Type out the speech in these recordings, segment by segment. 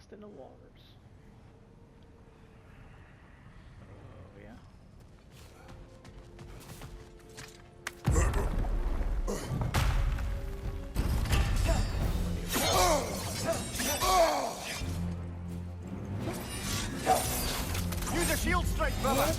fast in the waters. Oh yeah. Use a shield strike, brother!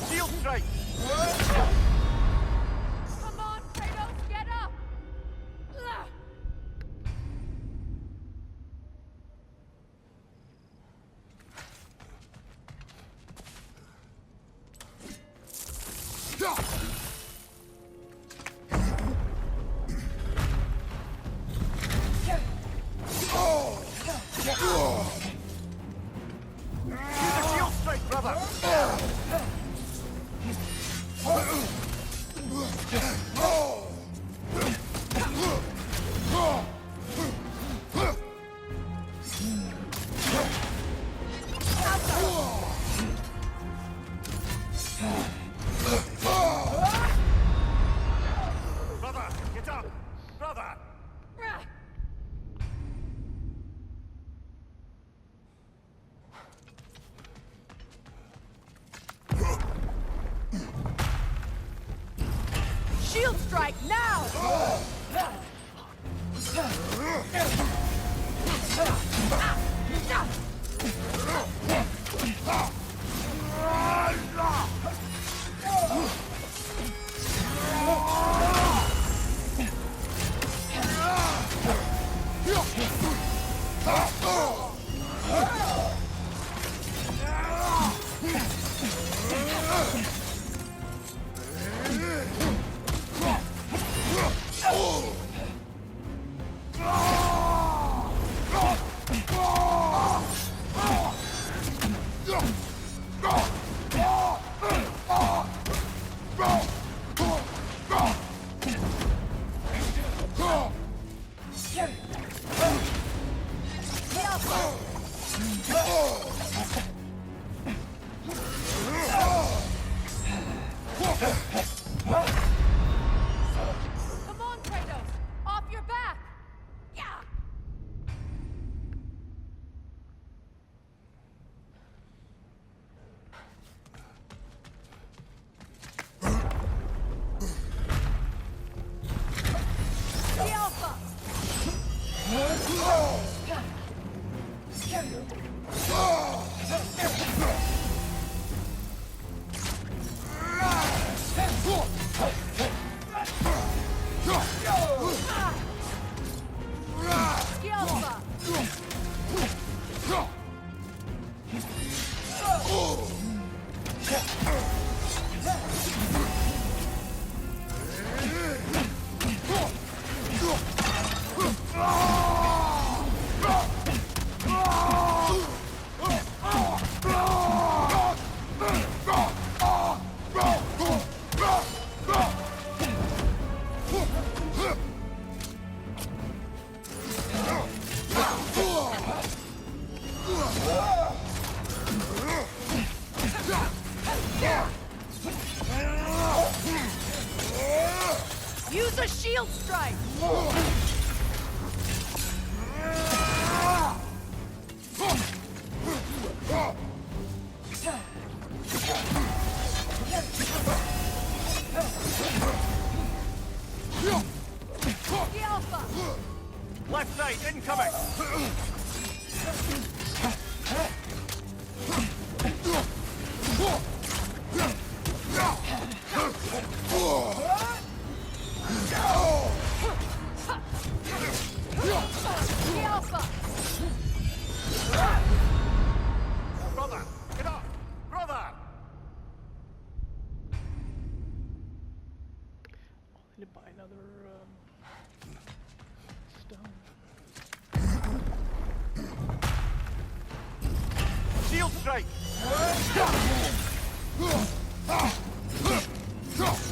Shield strike! Come on, Kratos, get up! Use a shield strike, brother! Brother, get up! Brother! Shield strike now! Use a shield strike! The Alpha! Left side, incoming! The Alpha! Brother, get up! Brother! I need to buy another stone. Shield strike! The Alpha! The Alpha!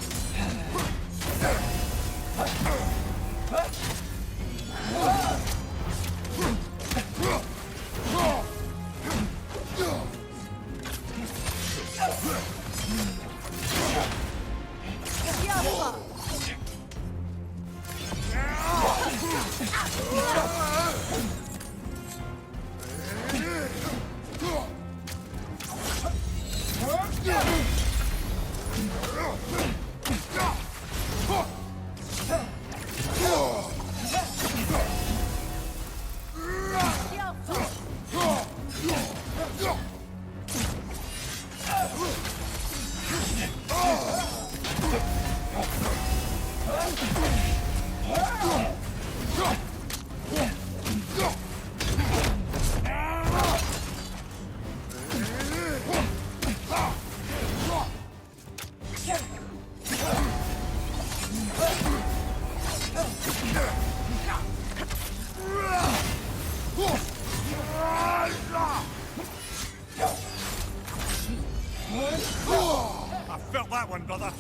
I felt that one, brother!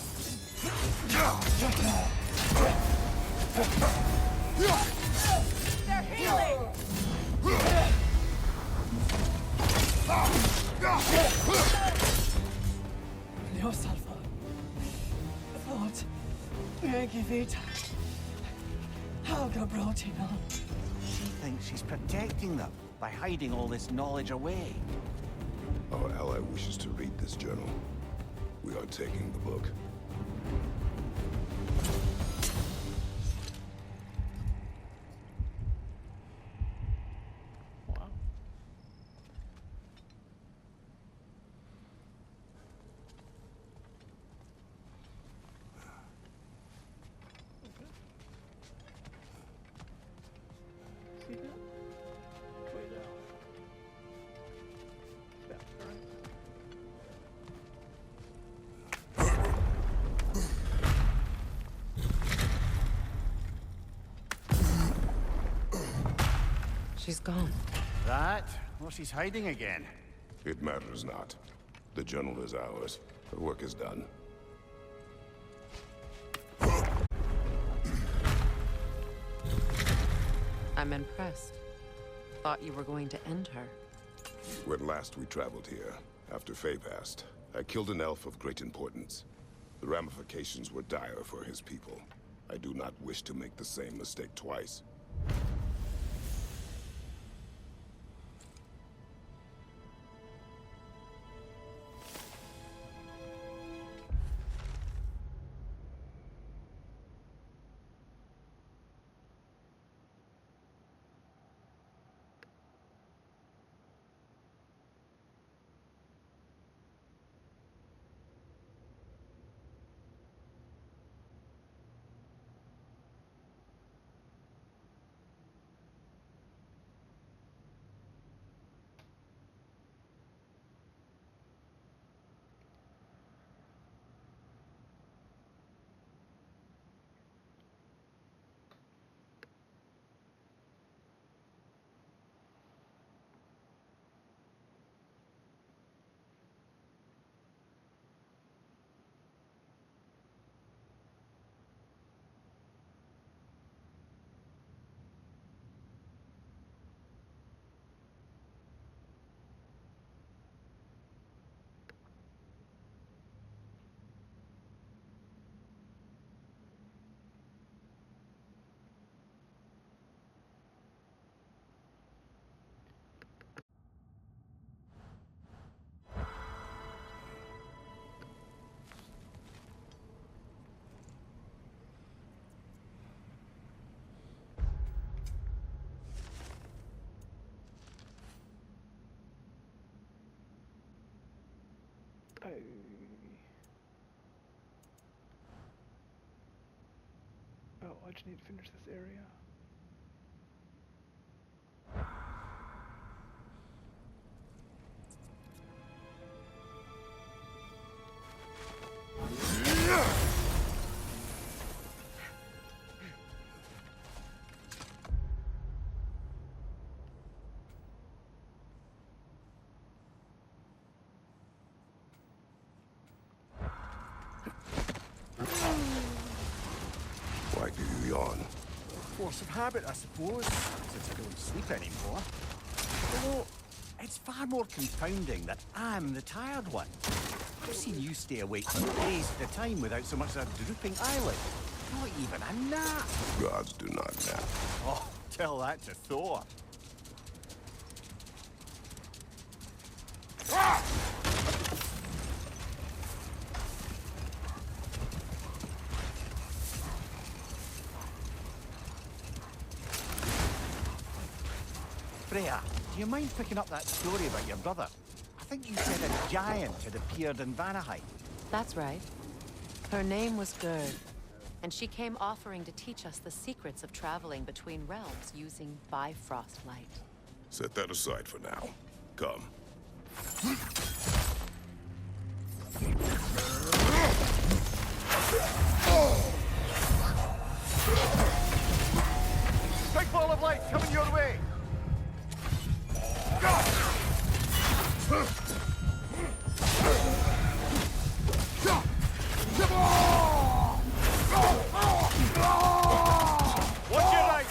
They're healing! Dios Alpha. Lord, Megivita. Helga Brotina. She thinks she's protecting them by hiding all this knowledge away. Our ally wishes to read this journal. We are taking the book. Wow. See that? It's way down. That's right. She's gone. That? Well, she's hiding again. It matters not. The journal is ours. The work is done. I'm impressed. Thought you were going to end her. When last we traveled here, after Faye passed, I killed an elf of great importance. The ramifications were dire for his people. I do not wish to make the same mistake twice. Oh, I just need to finish this area. Why do you yawn? Force of habit, I suppose, since I don't sleep anymore. Although, it's far more confounding that I'm the tired one. I've seen you stay awake for days at a time without so much as a drooping eyelid. Not even a nap. Gods do not nap. Oh, tell that to Thor. Freya, do you mind picking up that story about your brother? I think you said a giant had appeared in Vanaheim. That's right. Her name was Gerd, and she came offering to teach us the secrets of traveling between realms using Bifrost light. Set that aside for now. Come. Big ball of light coming your way! Watch your right!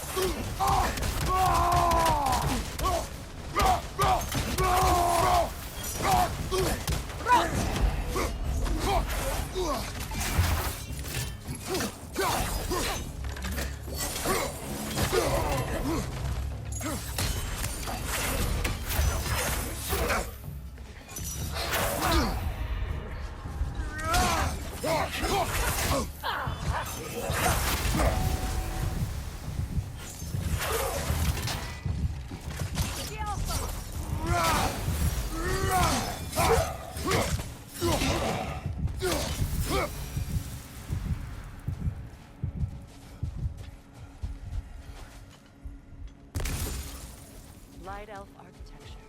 Light elf architecture.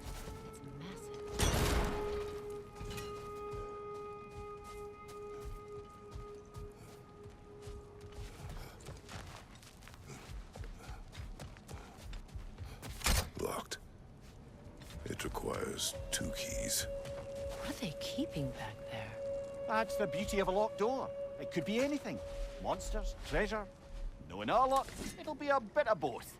It's massive. Locked. It requires 2 keys. What are they keeping back there? That's the beauty of a locked door. It could be anything. Monsters, treasure. Knowing our luck, it'll be a bit of both.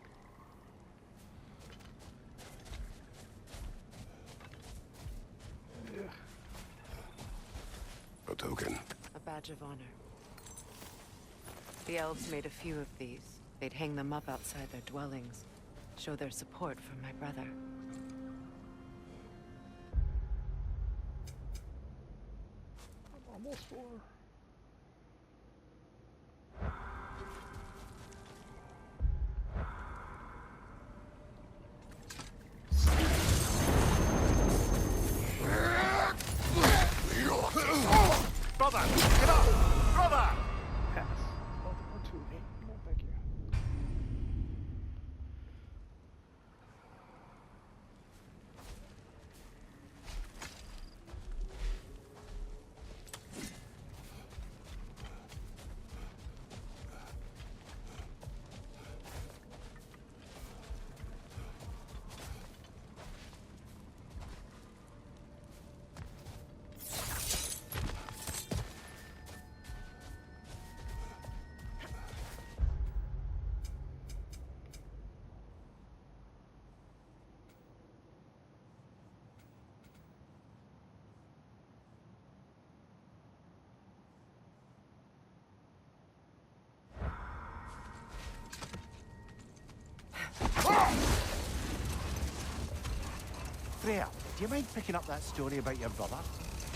A token. A badge of honor. The elves made a few of these. They'd hang them up outside their dwellings. Show their support for my brother. I'm almost 4. Brother, get up! Brother! Pass. Oh, there were 2 of them. No, thank you. Freya, do you mind picking up that story about your brother?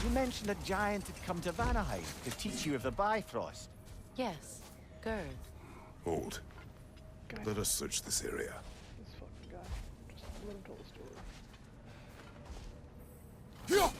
You mentioned a giant had come to Vanaheim to teach you of the Bifrost. Yes, Gerd. Hold. Guys, Let us search this area. this fucking guy. Just let him tell the story.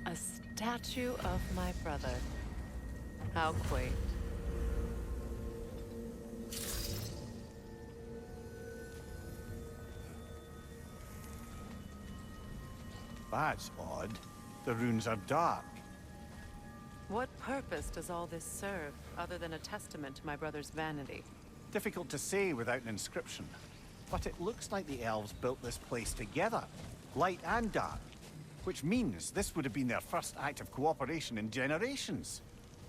A statue of my brother. How quaint. That's odd. The runes are dark. What purpose does all this serve, other than a testament to my brother's vanity? Difficult to say without an inscription. But it looks like the elves built this place together, light and dark. Which means this would have been their first act of cooperation in generations.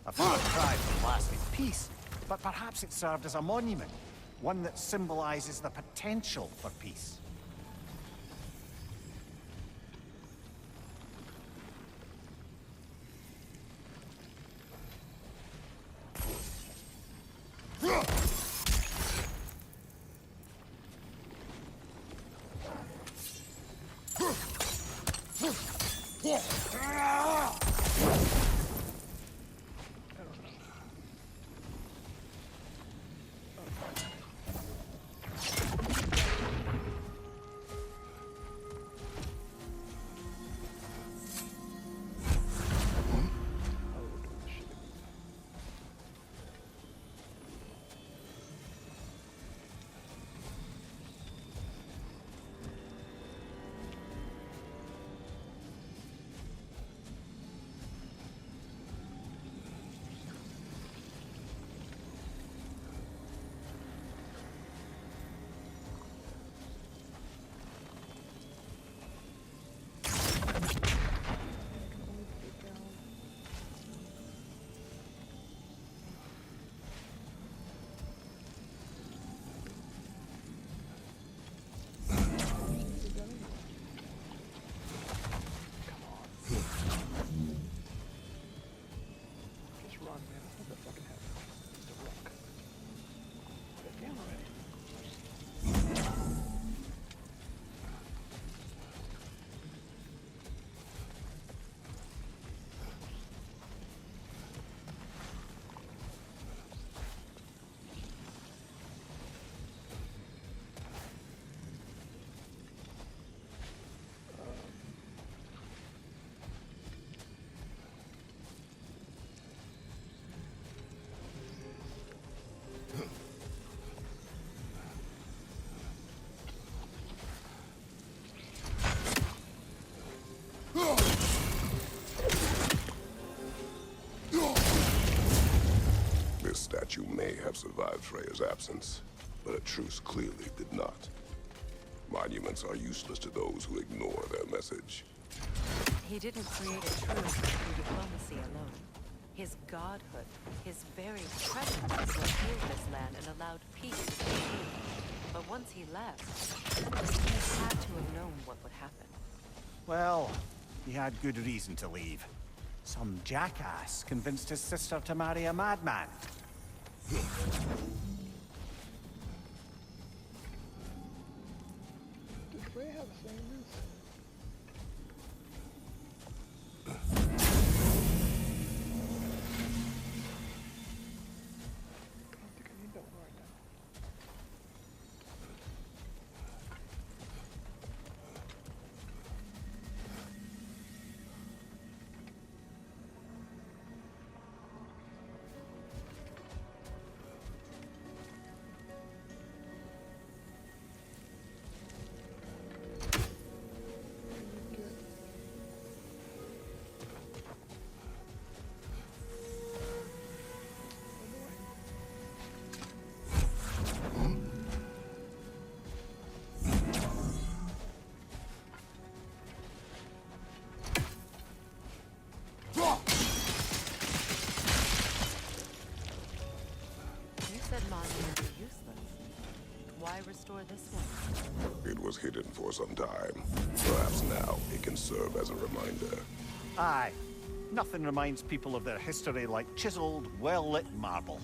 A far cry from lasting peace, but perhaps it served as a monument. One that symbolizes the potential for peace. This statue may have survived Freya's absence, but a truce clearly did not. Monuments are useless to those who ignore their message. He didn't create a truce through diplomacy alone. His godhood, his very presence is what healed this land and allowed peace to continue. But once he left, he had to have known what would happen. Well, he had good reason to leave. Some jackass convinced his sister to marry a madman. Does Freya have the same roots? I don't think I need that one right now. You said monuments are useless. Why restore this one? It was hidden for some time. Perhaps now it can serve as a reminder. Aye. Nothing reminds people of their history like chiseled, well-lit marble.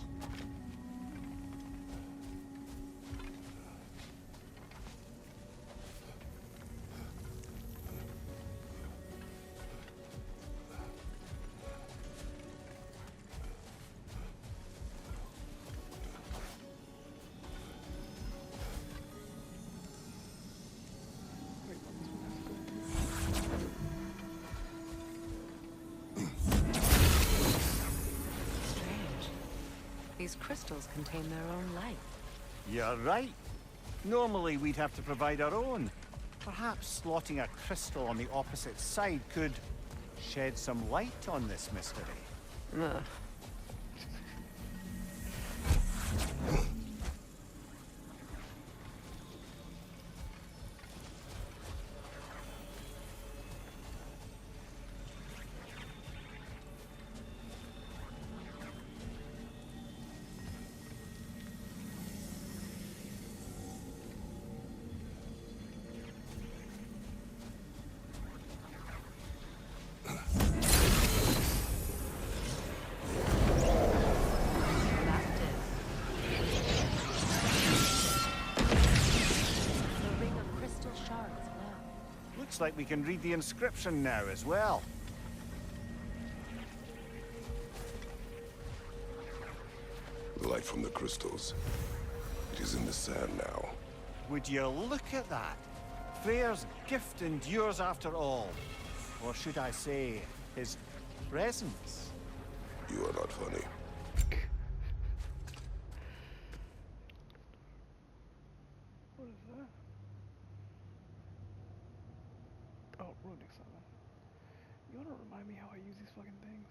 These crystals contain their own life. You're right. Normally we'd have to provide our own. Perhaps slotting a crystal on the opposite side could shed some light on this mystery. Ugh. That did. The ring of crystal shards fell. Looks like we can read the inscription now as well. The light from the crystals. It is in the sand now. Would you look at that? Freyr's gift endures after all. Or should I say, his presence? You are not funny. What is that? Oh, runic summon. You wanna remind me how I use these fucking things?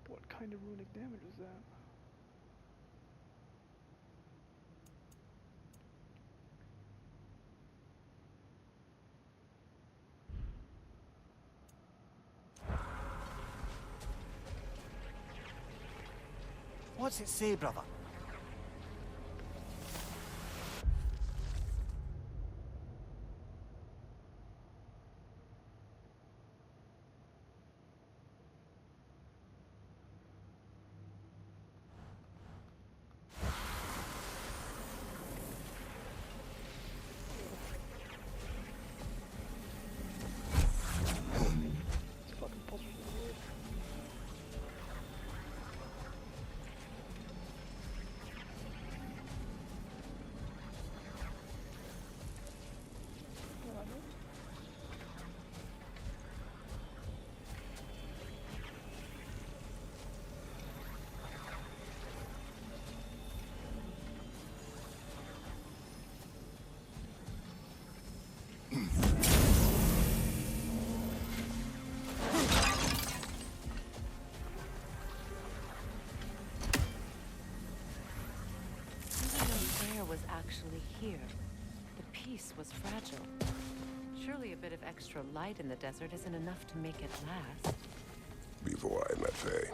What kind of runic damage is that? What's it say, brother? It's fucking puzzles of the world. What I know? Even though Freyr was actually here, the peace was fragile. Surely a bit of extra light in the desert isn't enough to make it last. Before I met Faye,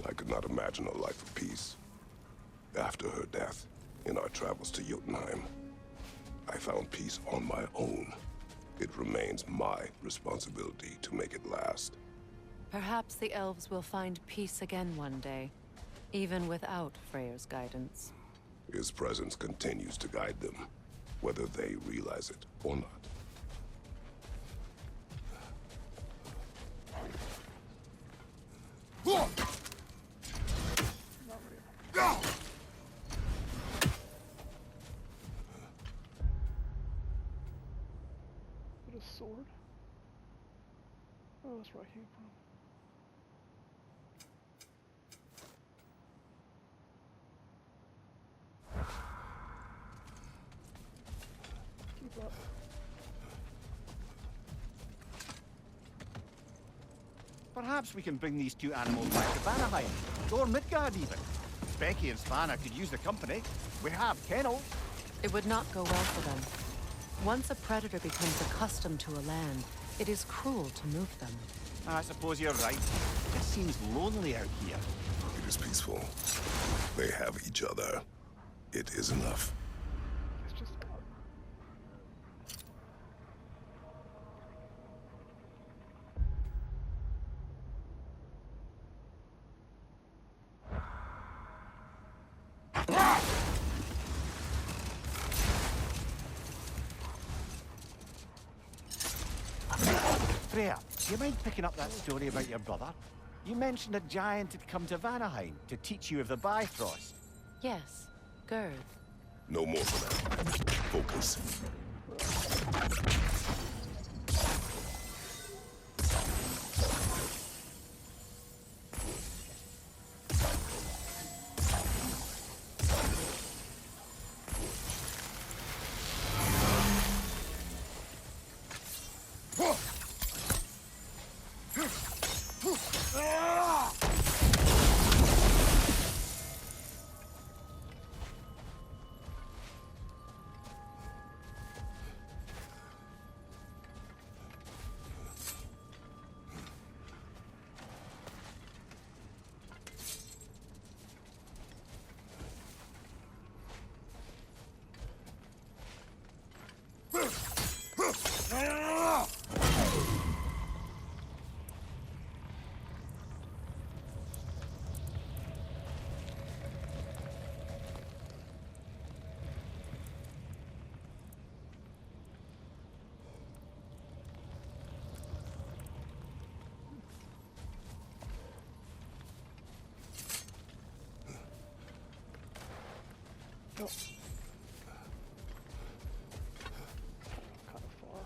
I could not imagine a life of peace. After her death, in our travels to Jotunheim, I found peace on my own. It remains my responsibility to make it last. Perhaps the elves will find peace again one day, even without Freyr's guidance. His presence continues to guide them, whether they realize it or not. Not real. What a sword? Oh, that's where I came from. Keep up. Perhaps we can bring these two animals back to Vanaheim, or Midgard even. Becky and Svanna could use the company. We have kennels. It would not go well for them. Once a predator becomes accustomed to a land, it is cruel to move them. I suppose you're right. It seems lonely out here. It is peaceful. They have each other. It is enough. It's just art. Freya, do you mind picking up that story about your brother? You mentioned a giant had come to Vanaheim to teach you of the Bifrost. Yes, Gerd. No more for now. Focus. Oh. Kind of far.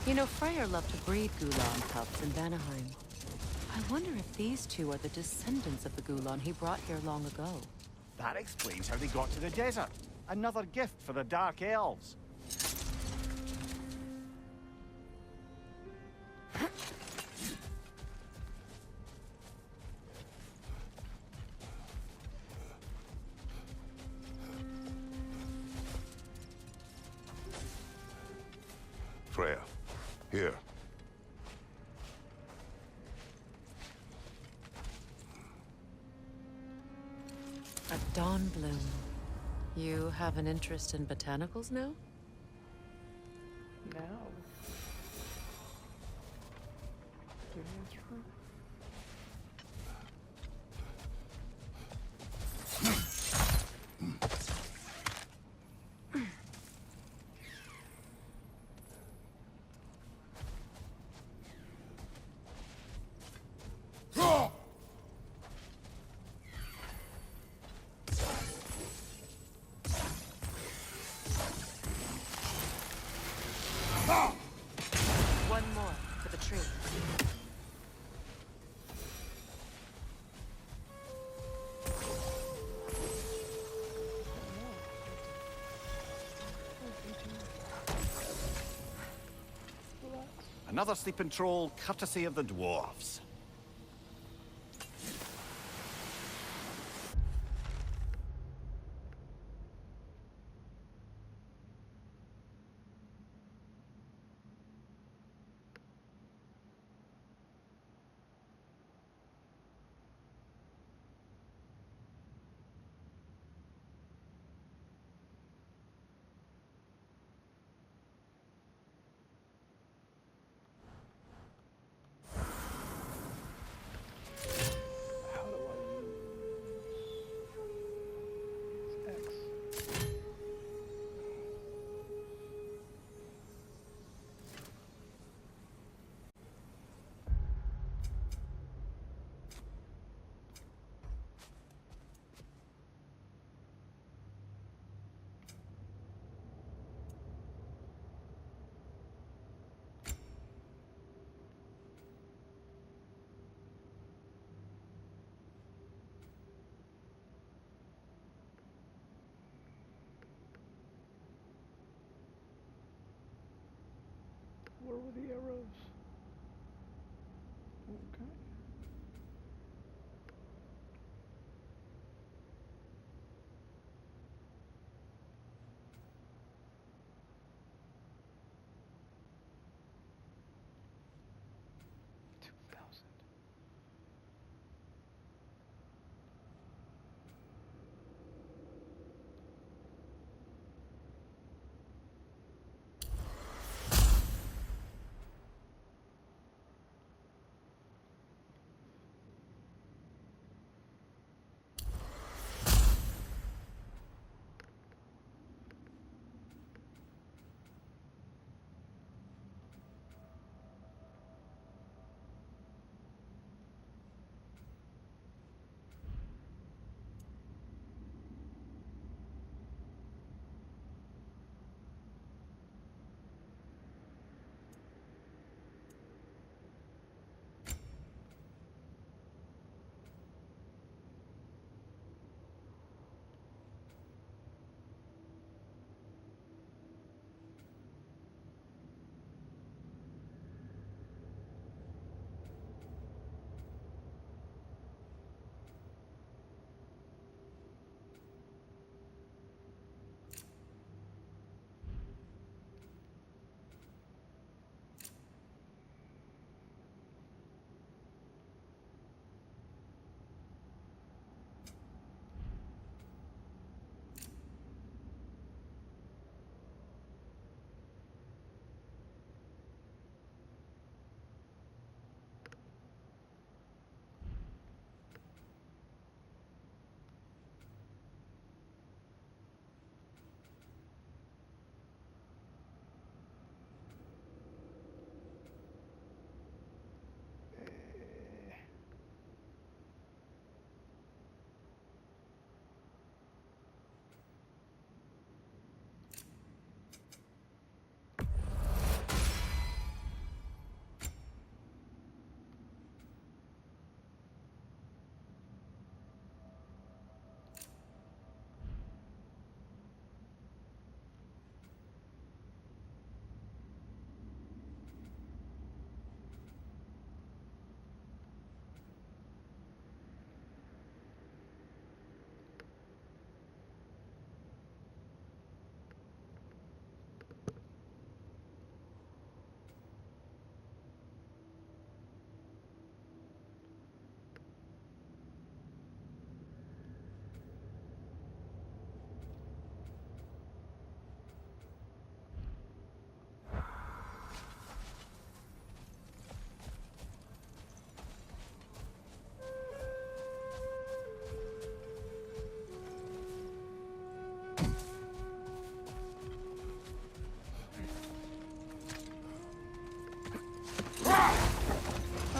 You know, Freyr loved to breed Gulan pups in Vanaheim. I wonder if these two are the descendants of the Gulan he brought here long ago. That explains how they got to the desert. Another gift for the Dark Elves. Freya, here. A dawn bloom. You have an interest in botanicals now? Now. Give me a true. One more for the tree. Another sleeping troll, courtesy of the dwarves.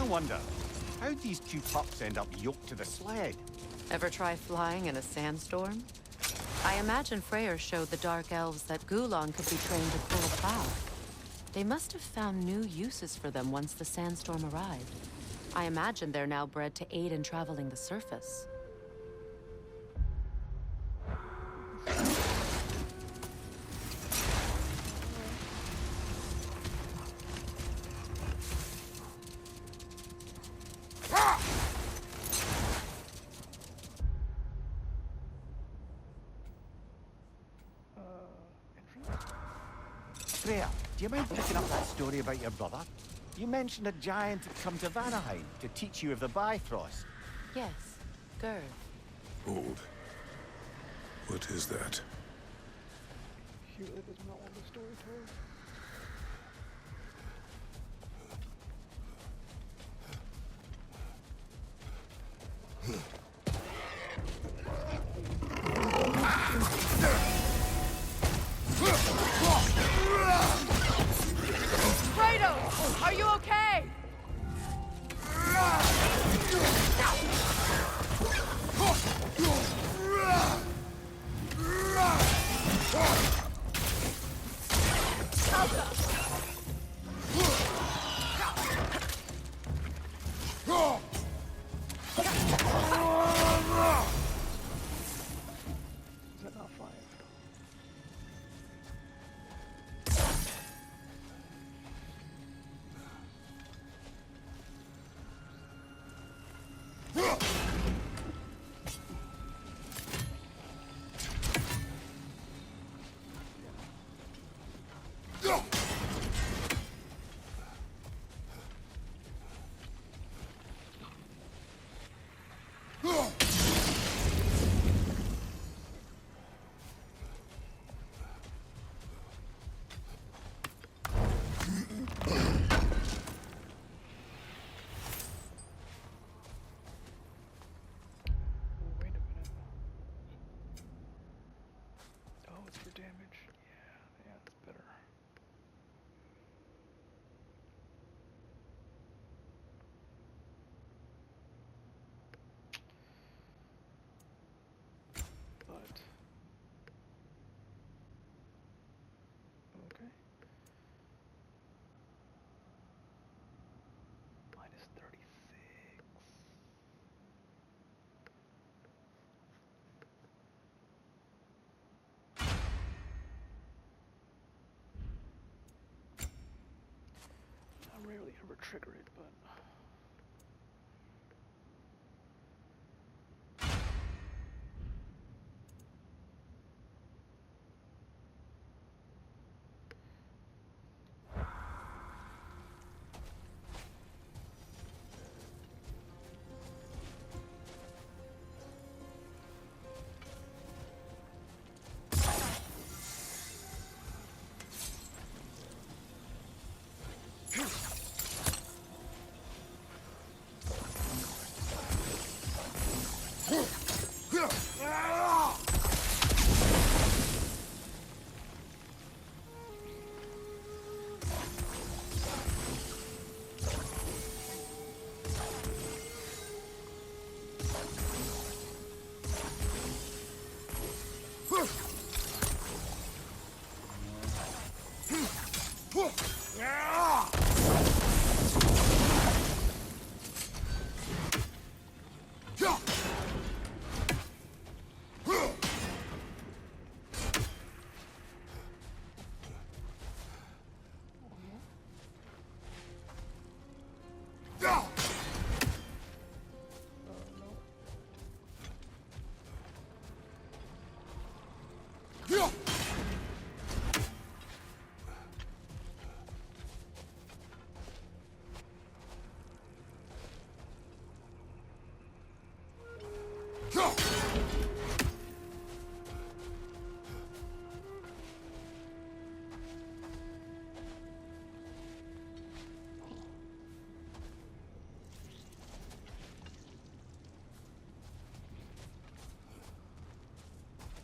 wonder, how'd these two pups end up yoked to the sled? Ever try flying in a sandstorm? I imagine Freyr showed the Dark Elves that Gulon could be trained to pull a plow. They must have found new uses for them once the sandstorm arrived. I imagine they're now bred to aid in traveling the surface. Freya, do you mind picking up that story about your brother? You mentioned a giant had come to Vanaheim to teach you of the Bifrost. Yes, Gerd. Old. What is that? Hewlett does not want the story told. Kratos, are you okay? Is that not 5? Oh, wait a minute. Oh, it's for damage. Yeah, that's better. But okay. Minus 36. I rarely ever trigger it, but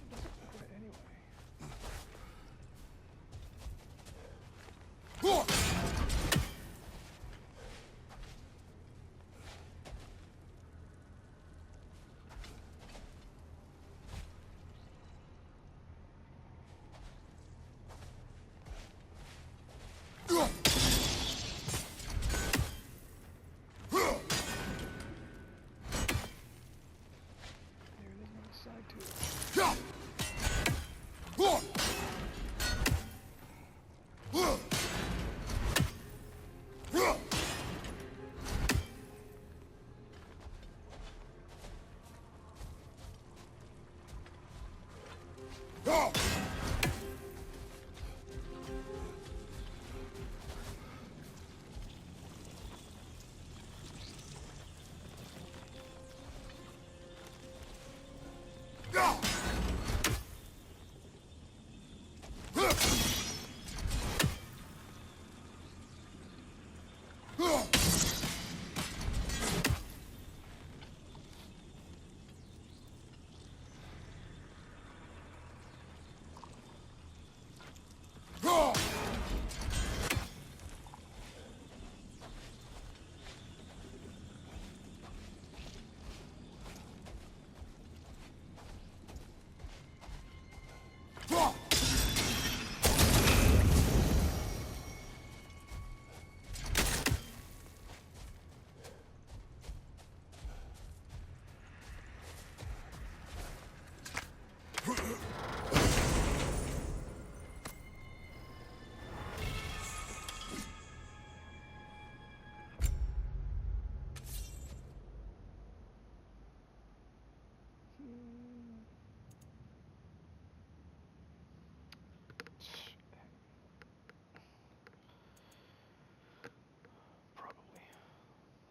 it doesn't quit anyway. Probably.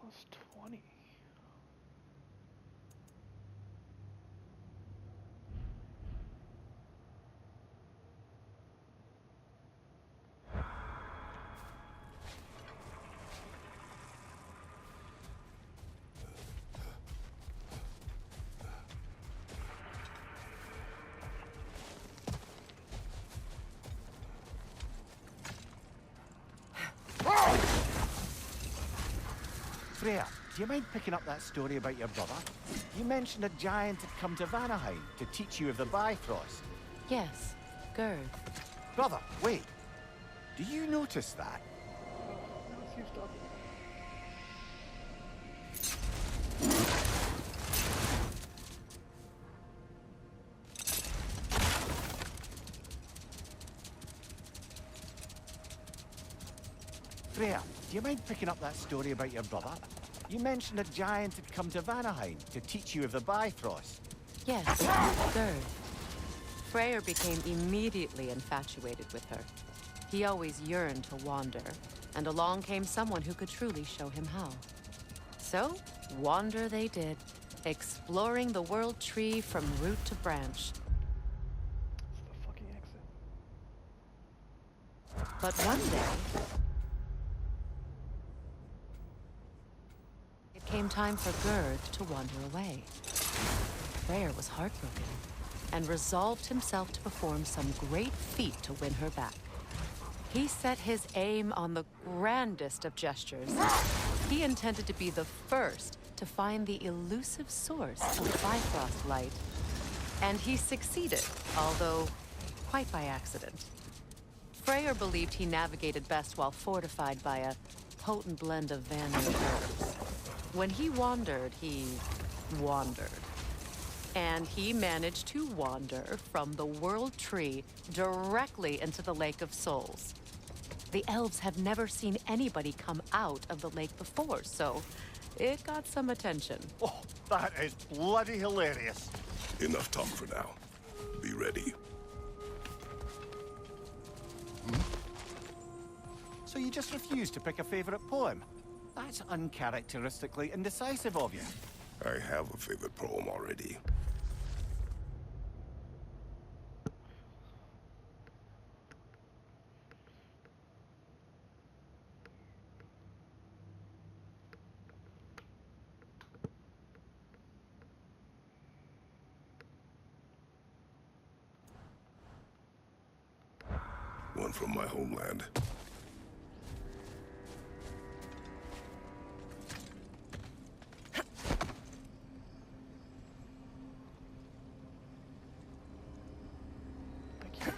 Plus 20. Freya, do you mind picking up that story about your brother? You mentioned a giant had come to Vanaheim to teach you of the Bifrost. Yes, Gerd. Brother, wait. Do you notice that? Now it's you talking. Freya, do you mind picking up that story about your brother? You mentioned a giant had come to Vanaheim to teach you of the Bifrost. Yes, Gerd. Freyr became immediately infatuated with her. He always yearned to wander, and along came someone who could truly show him how. So, wander they did, exploring the world tree from root to branch. It's the fucking exit. But one day, it came time for Gerd to wander away. Freyr was heartbroken and resolved himself to perform some great feat to win her back. He set his aim on the grandest of gestures. He intended to be the first to find the elusive source of Bifrost light. And he succeeded, although quite by accident. Freyr believed he navigated best while fortified by a potent blend of Vanir herbs. When he wandered, he wandered. And he managed to wander from the World Tree directly into the Lake of Souls. The elves have never seen anybody come out of the lake before, so it got some attention. Oh, that is bloody hilarious. Enough talk for now. Be ready. So you just refuse to pick a favorite poem? That's uncharacteristically indecisive of you. I have a favorite poem already. One from my homeland. Thank you.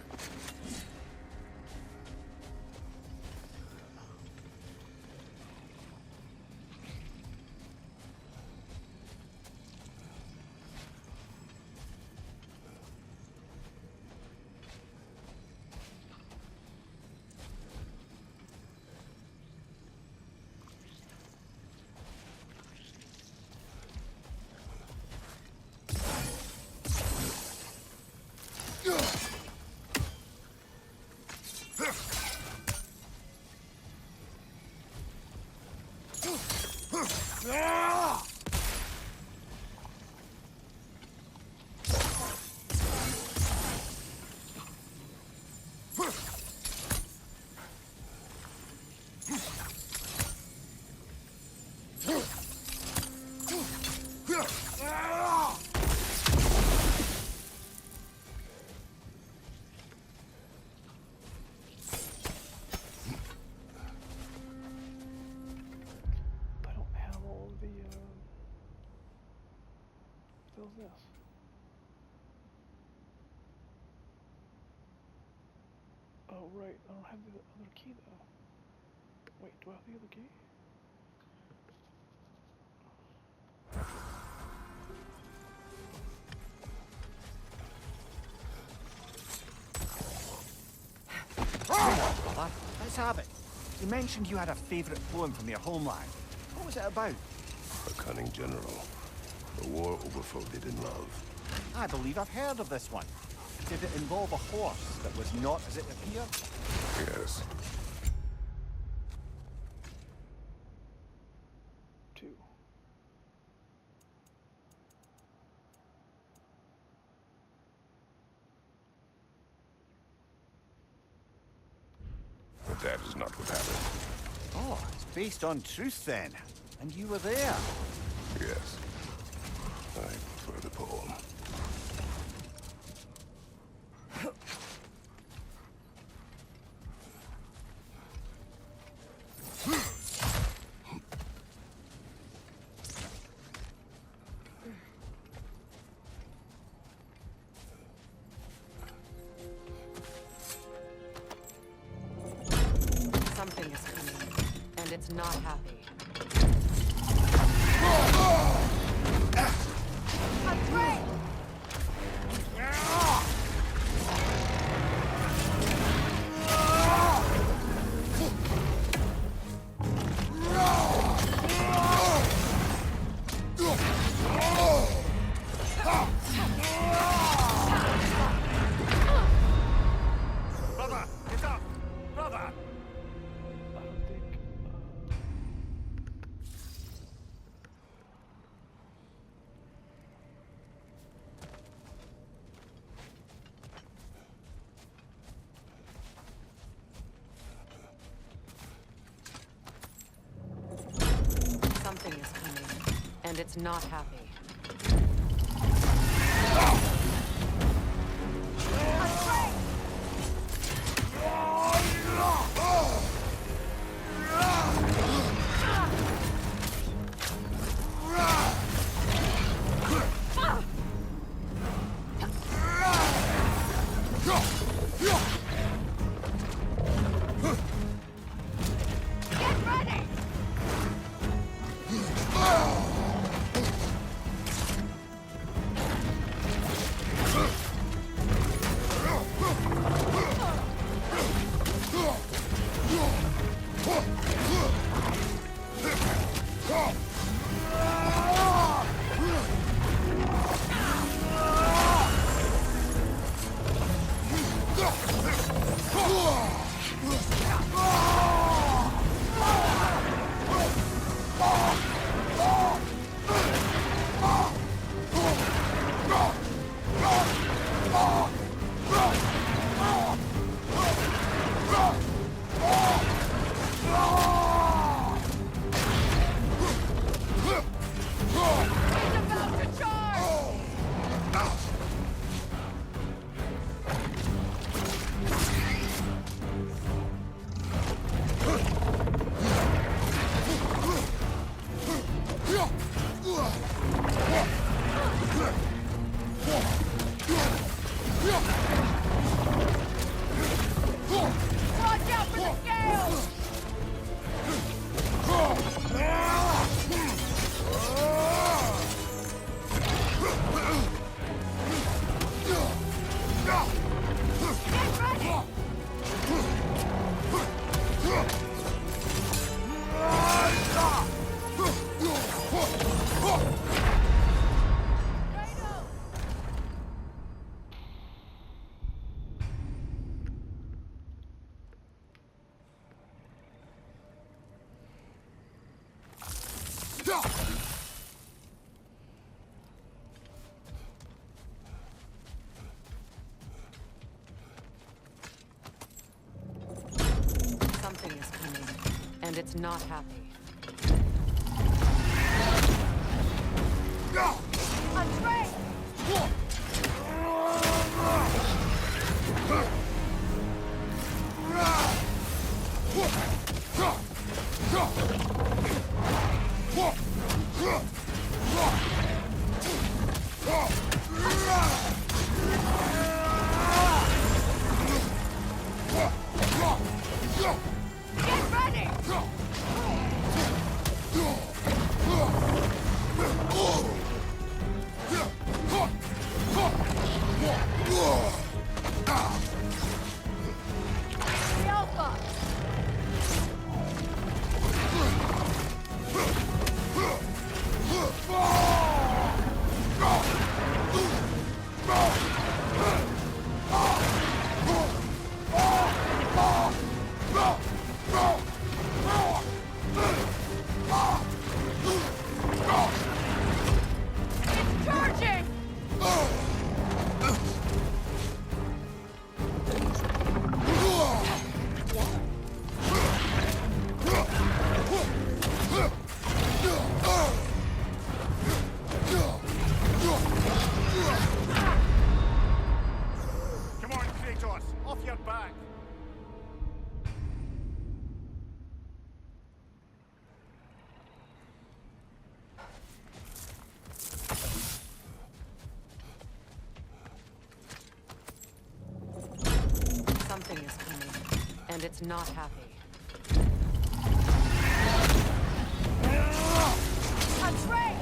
Oh, right. I don't have the other key, though. Wait, do I have the other key? Brother, let's have it. You mentioned you had a favourite poem from your homeland. What was it about? A cunning general. A war overfolded in love. I believe I've heard of this one. Did it involve a horse that was not as it appeared? Yes. 2. But that is not what happened. Oh, it's based on truth then. And you were there. Yes. I prefer the poem. Something is coming, and it's not happy. Brother, get up! Brother! I don't think, Something is coming, and it's not happy. Something is coming, and it's not happy. What? Kratos! Off your back! Something is coming, and it's not happy. Atreus!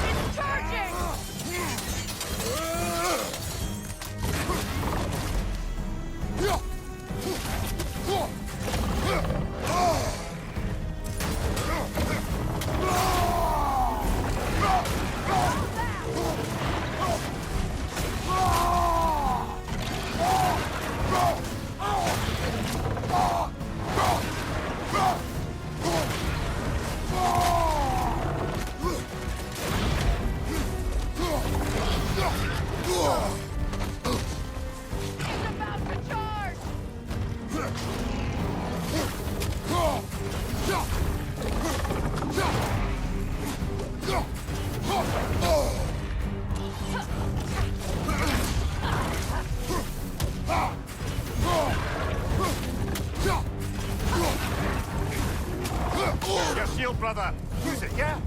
It's charging! It's about to charge! Your shield, brother! Use it, yeah?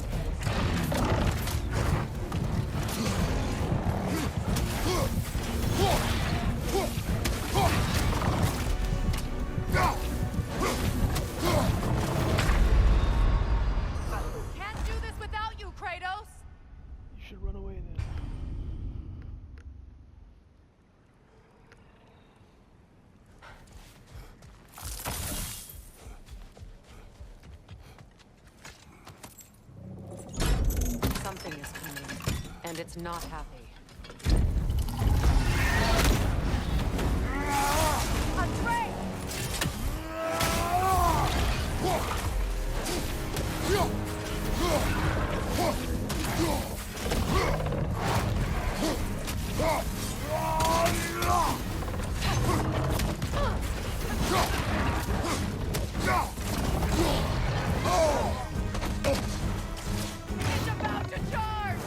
Can't do this without you, Kratos! You should run away then. Something is coming, and it's not happy. Atreus! It's about to charge!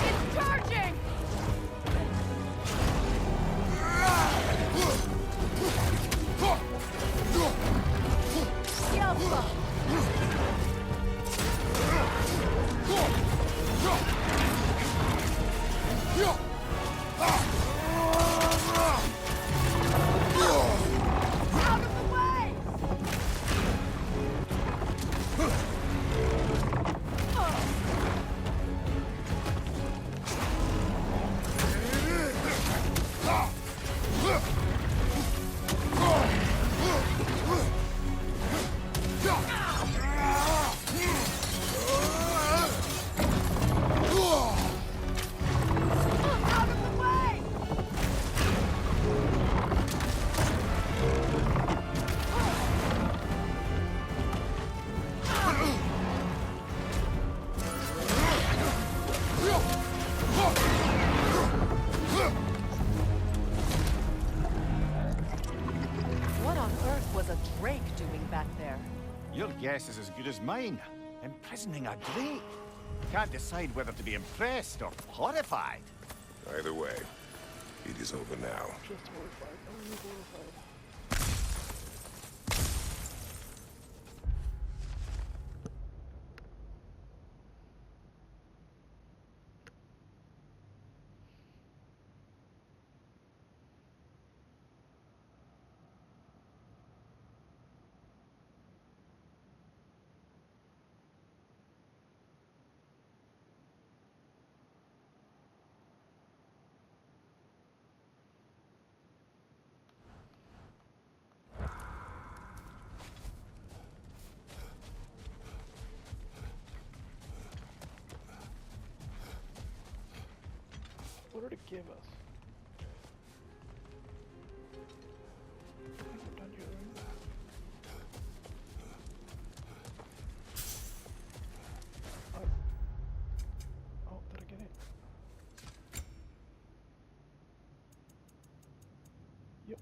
It's charging! Yelpa! Out of the way! guess is as good as mine. Imprisoning a Drake. Can't decide whether to be impressed or horrified. Either way, it is over now. Just horrified. Only horrified. What did it give us? I think we're done here, right? Oh, did I get it? Yep.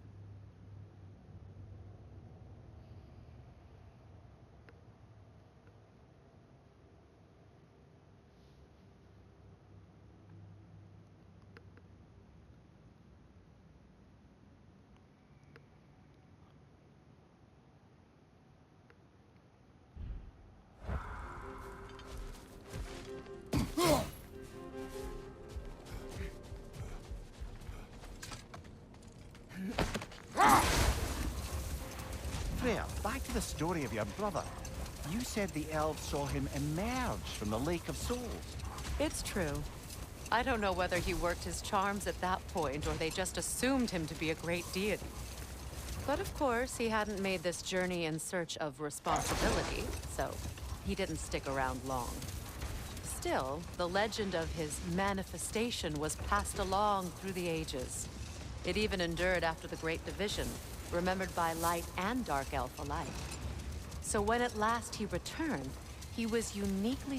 Freya, back to the story of your brother. You said the elves saw him emerge from the Lake of Souls. It's true. I don't know whether he worked his charms at that point or they just assumed him to be a great deity. But of course, he hadn't made this journey in search of responsibility, so he didn't stick around long. Still, the legend of his manifestation was passed along through the ages. It even endured after the Great Division, remembered by light and dark elf alike. So when at last he returned, he was uniquely